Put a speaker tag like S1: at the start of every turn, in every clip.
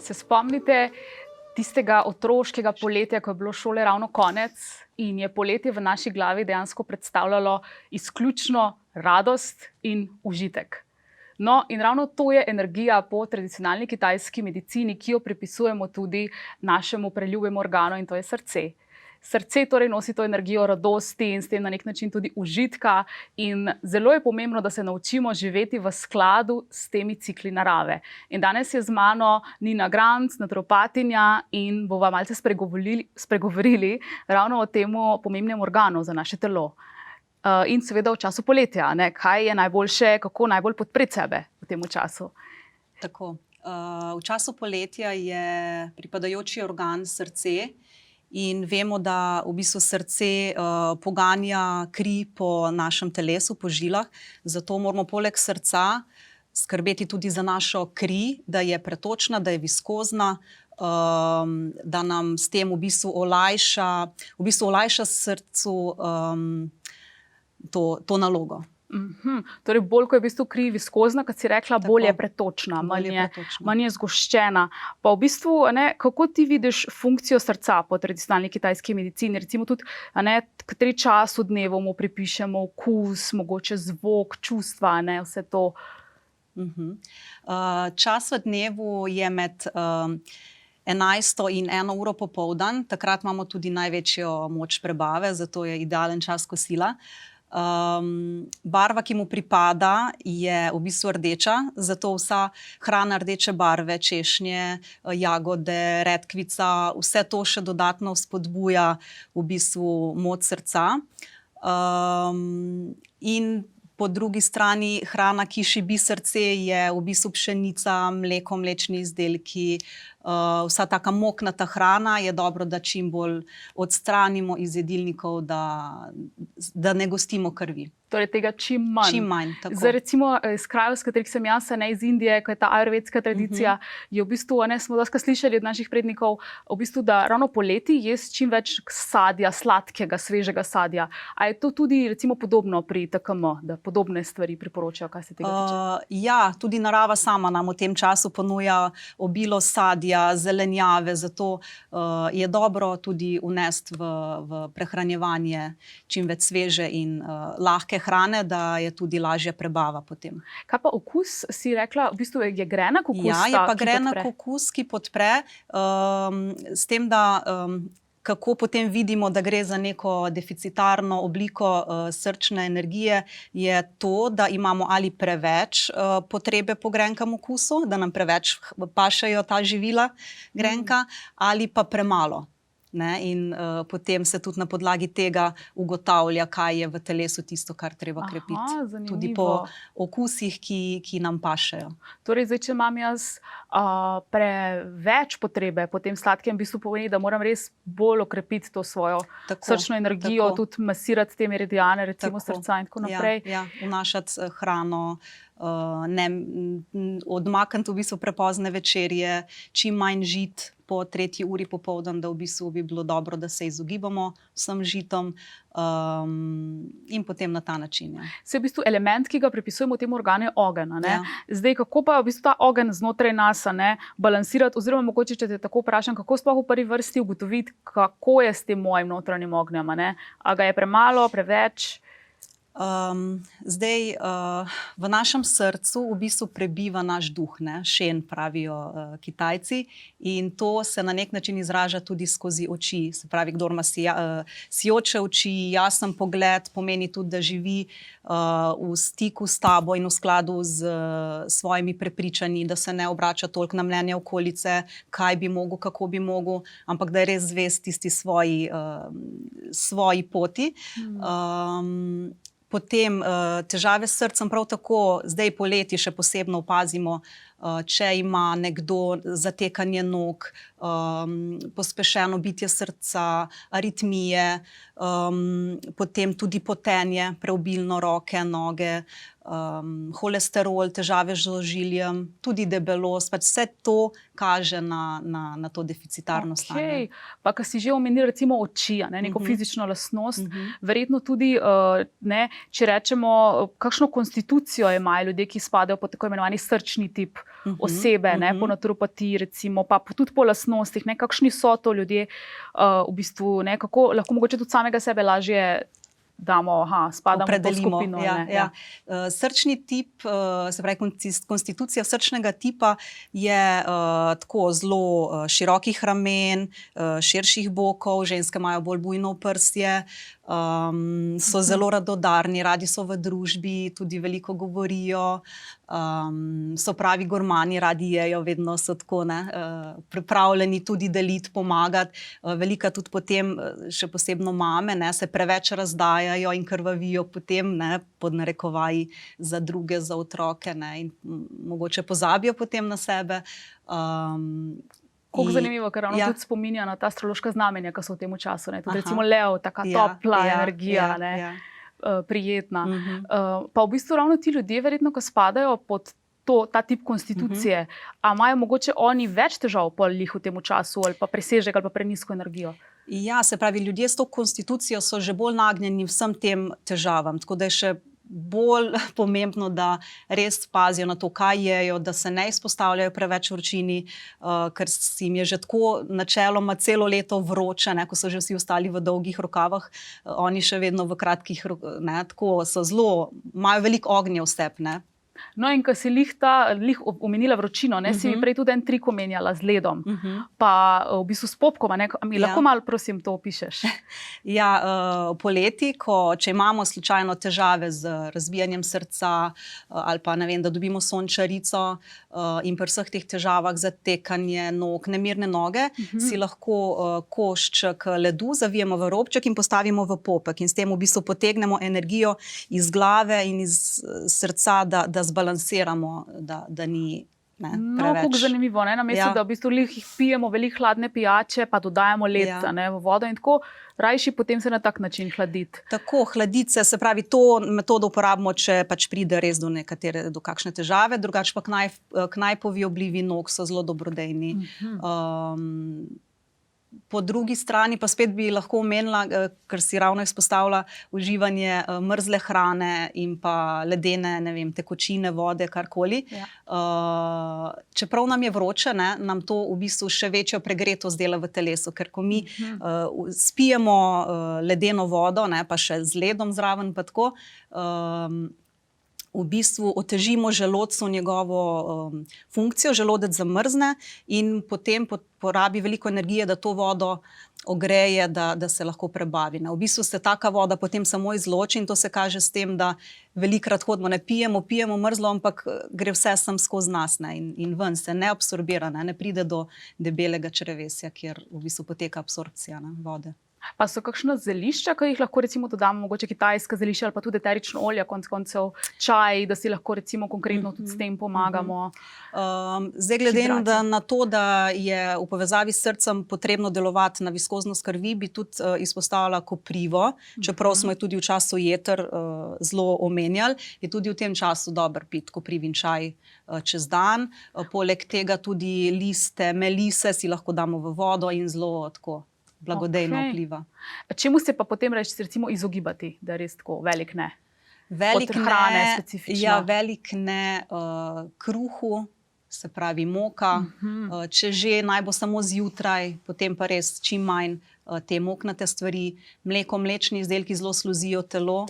S1: Se spomnite tistega otroškega poletja, ko je bilo šole ravno konec in je poletje v naši glavi dejansko predstavljalo izključno radost in užitek. No, in ravno to je energija po tradicionalni kitajski medicini, ki jo pripisujemo tudi našemu preljubemu organu, in to je srce. Srce torej nosi to energijo radosti in s tem na nek način tudi užitka. In zelo je pomembno, da se naučimo živeti v skladu s temi cikli narave. In danes je z mano Nina Granc, naturopatinja, in bova malce spregovorili ravno o tem pomembnem organu za naše telo. In seveda v času poletja, ne? Kaj je najboljše, kako najbolj podpreti sebe v tem času?
S2: Tako. V času poletja je pripadajoči organ srce. In vemo, da v bistvu srce poganja kri po našem telesu, po žilah. Zato moramo poleg srca skrbeti tudi za našo kri, da je pretočna, da je viskozna, da nam s tem v bistvu olajša srcu to nalogo.
S1: Torej, bolj ko je v bistvu kri viskozna, kot si rekla, bolj je pretočna, manj je zgoščena. Pa v bistvu, kako ti vidiš funkcijo srca po tradicionalni kitajski medicini? Recimo tudi, kateri čas v dnevu mu pripišemo okus, mogoče zvok, čustva, vse to.
S2: Čas v dnevu je med 11. in 1. uro popoldan. Takrat imamo tudi največjo moč prebave, zato je idealen čas kosila. Barva, ki mu pripada, je v bistvu rdeča, zato vsa hrana rdeče barve, češnje, jagode, redkvica, vse to še dodatno spodbuja v bistvu moč srca. In po drugi strani hrana, ki šibi srce, je v bistvu pšenica, mleko, mlečni izdelki, vsa taka moknata hrana je dobro, da čim bolj odstranimo iz jedilnikov, da ne gostimo krvi.
S1: Torej tega čim manj.
S2: Čim manj, tako.
S1: Zdaj recimo iz krajev, s katerih sem jaz, iz Indije, ko je ta ajurvedska tradicija, je v bistvu, smo dostikrat slišali od naših prednikov, v bistvu, da ravno poleti jesti čim več sadja, sladkega, svežega sadja. A je to tudi recimo podobno pri TKM, da podobne stvari priporočajo, kaj se tega tiče?
S2: Ja, tudi narava sama nam v tem času ponuja obilo sadja, zelenjave, zato je dobro tudi vnesti v prehranjevanje čim več sveže in lahke hrane, da je tudi lažja prebava potem.
S1: Kaj pa okus, si rekla, v bistvu je grenak okus?
S2: Ja, je pa grenak okus, ki podpre, s tem, da kako potem vidimo, da gre za neko deficitarno obliko srčne energije, je to, da imamo ali preveč potrebe po grenkem okusu, da nam preveč pašejo ta živila grenka, ali pa premalo. In potem se tudi na podlagi tega ugotavlja, kaj je v telesu tisto, kar treba krepiti. Tudi po okusih, ki nam pašejo.
S1: Torej, zdaj, če imam jaz preveč potrebe po tem sladkem, v bistvu pomeni, da moram res bolj okrepiti to svojo srčno energijo, tudi masirati te meridiane, recimo srca in tako naprej.
S2: Ja, vnašati hrano, odmakniti v bistvu prepozne večerje, čim manj žit po 3. uri popoldan, da v bistvu bi bilo dobro, da se izogibamo vsem žitom in potem na ta način. Ja.
S1: Se v bistvu element, ki ga pripisujemo temu organu, je ogenj. Zdaj, kako pa v bistvu ta ogenj znotraj nas balansirati, oziroma mogoče, če te tako vprašam, kako sploh v prvi vrsti ugotoviti, kako je s tem mojim notranjim ognjem? A ga je premalo, preveč?
S2: Zdaj, v našem srcu v bistvu prebiva naš duh, šen pravijo Kitajci, in to se na nek način izraža tudi skozi oči. Se pravi, kdor ima sijoče oči, jasen pogled, pomeni tudi, da živi v stiku s tabo in v skladu z svojimi prepričanji, da se ne obrača toliko na mnenje okolice, kaj bi mogel, kako bi mogel, ampak da je res zvest tisti svoji poti. Potem težave s srcem prav tako, zdaj poleti še posebno opazimo, če ima nekdo zatekanje nog, pospešeno bitje srca, aritmije, potem tudi potenje, preobilno roke, noge, holesterol, težave z ožiljem, tudi debelost, vse to kaže na to deficitarno stanje.
S1: Pa ko si že omenili recimo oči, neko fizično lastnost, verjetno tudi, če rečemo, kakšno konstitucijo imajo ljudje, ki spadajo po tako imenovani srčni tip, osebe, ne, po naturopatiji, recimo, pa tudi po lastnostih, ne, kakšni so to ljudje, v bistvu, ne, kako lahko mogoče tudi samega sebe lažje damo, spadamo v to skupino.
S2: Ja. Srčni tip, se pravi konstitucija srčnega tipa je tako zelo širokih ramen, širših bokov, ženske imajo bolj bujno oprsje, so zelo radodarni, radi so v družbi, tudi veliko govorijo, so pravi gurmani, radi jejo, vedno so tako, pripravljeni tudi deliti, pomagati. Velika tudi potem, še posebno mame, se preveč razdajajo in krvavijo potem, pod narekovaji, za druge, za otroke, in mogoče pozabijo potem na sebe.
S1: Kako zanimivo, ker ravno tudi spominja na ta astrološka znamenja, ki so v tem času. Tudi recimo Lev, taka topla energija, prijetna. Pa v bistvu ravno ti ljudje, verjetno, ko spadajo pod ta tip konstitucije, a imajo mogoče oni več težav v tem času, ali pa presežek, ali pa prenizko energijo?
S2: Ja, se pravi, ljudje s to konstitucijo so že bolj nagnjeni vsem tem težavam, tako da je še bolj pomembno, da res pazijo na to, kaj jejo, da se ne izpostavljajo preveč vročini, ker jim je že tako načeloma celo leto vroče, ko so že vsi ostali v dolgih rokavah, oni še vedno v kratkih, tako so zelo, imajo veliko ognja v sebi.
S1: No, in ko si lih omenila vročino, si mi prej tudi en trik omenjala z ledom, pa v bistvu s popkom, mi lahko malo, prosim, to opišeš?
S2: Ja, poleti, če imamo slučajno težave z razbijanjem srca, ali pa, da dobimo sončarico, in pri vseh teh težavah, zatekanje nog, nemirne noge, si lahko košček ledu zavijemo v robček in postavimo v popek, in s tem v bistvu potegnemo energijo iz glave in iz srca, da zbalansiramo, da ni preveč.
S1: No, kako zanimivo, namesto da v bistvu pijemo veliko hladne pijače, pa dodajamo led v vodo in tako, rajši potem se na tak način hladiti.
S2: Tako, hladiti se, se pravi, to metodo uporabimo, če pač pride res do kakšne težave, drugače pa knajpovi oblivi nog so zelo dobrodejni. Po drugi strani pa spet bi lahko omenila, ker si ravno izpostavila uživanje mrzle hrane in pa ledene, tekočine, vode, karkoli. Čeprav nam je vroče, nam to v bistvu še večjo pregretost dela v telesu, ker ko mi spijemo ledeno vodo, pa še z ledom zraven, pa tako, v bistvu otežimo želodcu njegovo funkcijo, želodec zamrzne in potem porabi veliko energije, da to vodo ogreje, da se lahko prebavi. V bistvu se taka voda potem samo izloči in to se kaže s tem, da velikokrat hodimo, pijemo mrzlo, ampak gre vse sem skozi nas in ven se ne absorbira, ne pride do debelega črevesja, kjer v bistvu poteka absorpcija vode.
S1: Pa so kakšna zelišča, ki jih lahko recimo dodamo, mogoče kitajska zelišča ali pa tudi eterično olje, konec koncev čaj, da si lahko recimo konkretno tudi s tem pomagamo?
S2: Zdaj, glede na to, da je v povezavi s srcem potrebno delovati na viskoznost krvi, bi tudi izpostavila koprivo, čeprav smo jo tudi v času jeter zelo omenjali, je tudi v tem času dober piti koprivin čaj čez dan. Poleg tega tudi liste melise si lahko damo v vodo in zelo tako blagodejno vpliva.
S1: Čemu se pa potem recimo izogibati, da je res tako velik ne?
S2: Velik
S1: ne, hrane specifično?
S2: Ja, velik ne kruhu, se pravi moka. Če že, naj bo samo zjutraj, potem pa res čim manj te moknate stvari. Mleko, mlečni izdelki zelo sluzijo telo.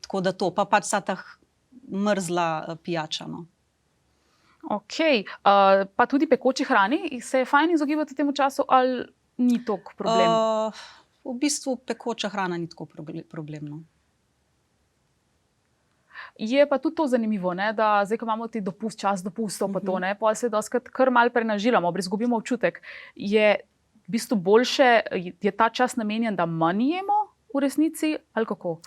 S2: Tako da to, pa pač vsa ta mrzla pijača.
S1: Ok, pa tudi pekoči hrani, se je fajn izogibati v tem času ali ni toliko problem?
S2: V bistvu pekoča hrana ni tako problemno.
S1: Je pa tudi to zanimivo, da zdaj, ko imamo ti čas dopustov, pa to, pa se dostikrat kar malo prenažiramo, izgubimo občutek. Je v bistvu boljše, je ta čas namenjen, da manj jemo v resnici ali kako?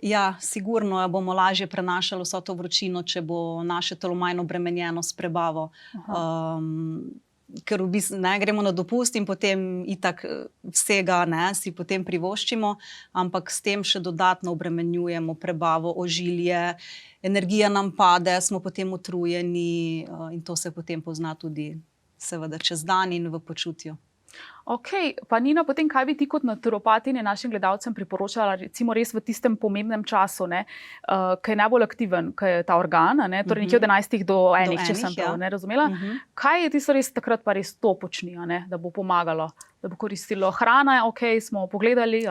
S2: Ja, sigurno bomo lažje prenašali vso to vročino, če bo naše telo manj obremenjeno s prebavo. Ker v bistvu gremo na dopust in potem itak vsega si potem privoščimo, ampak s tem še dodatno obremenjujemo prebavo, ožilje, energija nam pade, smo potem utrujeni in to se potem pozna tudi seveda čez dan in v počutju.
S1: Ok, pa Nina, potem kaj bi ti kot naturopatinja našim gledalcem priporočala, recimo res v tistem pomembnem času, ki je najbolj aktiven, ki je ta organ, torej nekje od 11 do 1, če sem prav razumela. Kaj je tisto res takrat pa res to počni, da bo pomagalo, da bo koristilo hrana, ok, smo pogledali,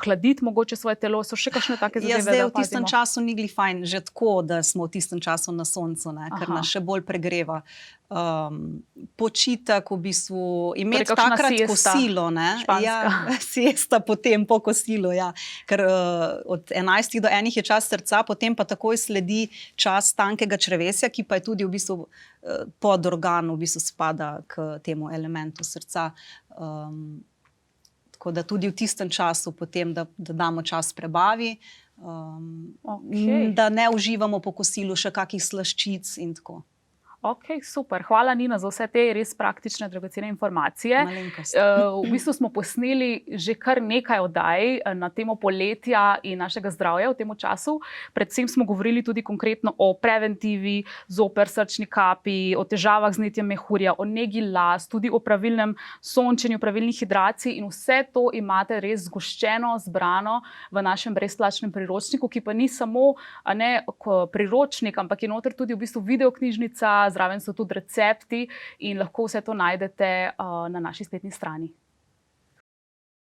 S1: hladiti mogoče svoje telo, so še kakšne take zadeve,
S2: zdaj v tistem času ni glih fajn, že tako, da smo v tistem času na soncu, ker nas še bolj pregreva. Počitek, v bistvu, imeti takrat kosilo, siesta potem po kosilu, ker od 11 do 1 je čas srca, potem pa takoj sledi čas tankega črevesja, ki pa je tudi v bistvu podorgan, v bistvu spada k temu elementu srca. Tako da tudi v tistem času potem, da damo čas prebavi, da ne uživamo po kosilu še kakih slaščic in tako.
S1: Ok, super. Hvala, Nina, za vse te res praktične, dragocene informacije. V bistvu smo posneli že kar nekaj oddaj na temo poletja in našega zdravja v tem času. Predvsem smo govorili tudi konkretno o preventivi, zoper srčni kapi, o težavah z vnetjem mehurja, o negi las, tudi o pravilnem sončenju, pravilni hidraciji in vse to imate res zgoščeno, zbrano v našem brezplačnem priročniku, ki pa ni samo priročnik, ampak je noter tudi v bistvu videoknjižnica, zraven so tudi recepti in lahko vse to najdete na naši spletni strani.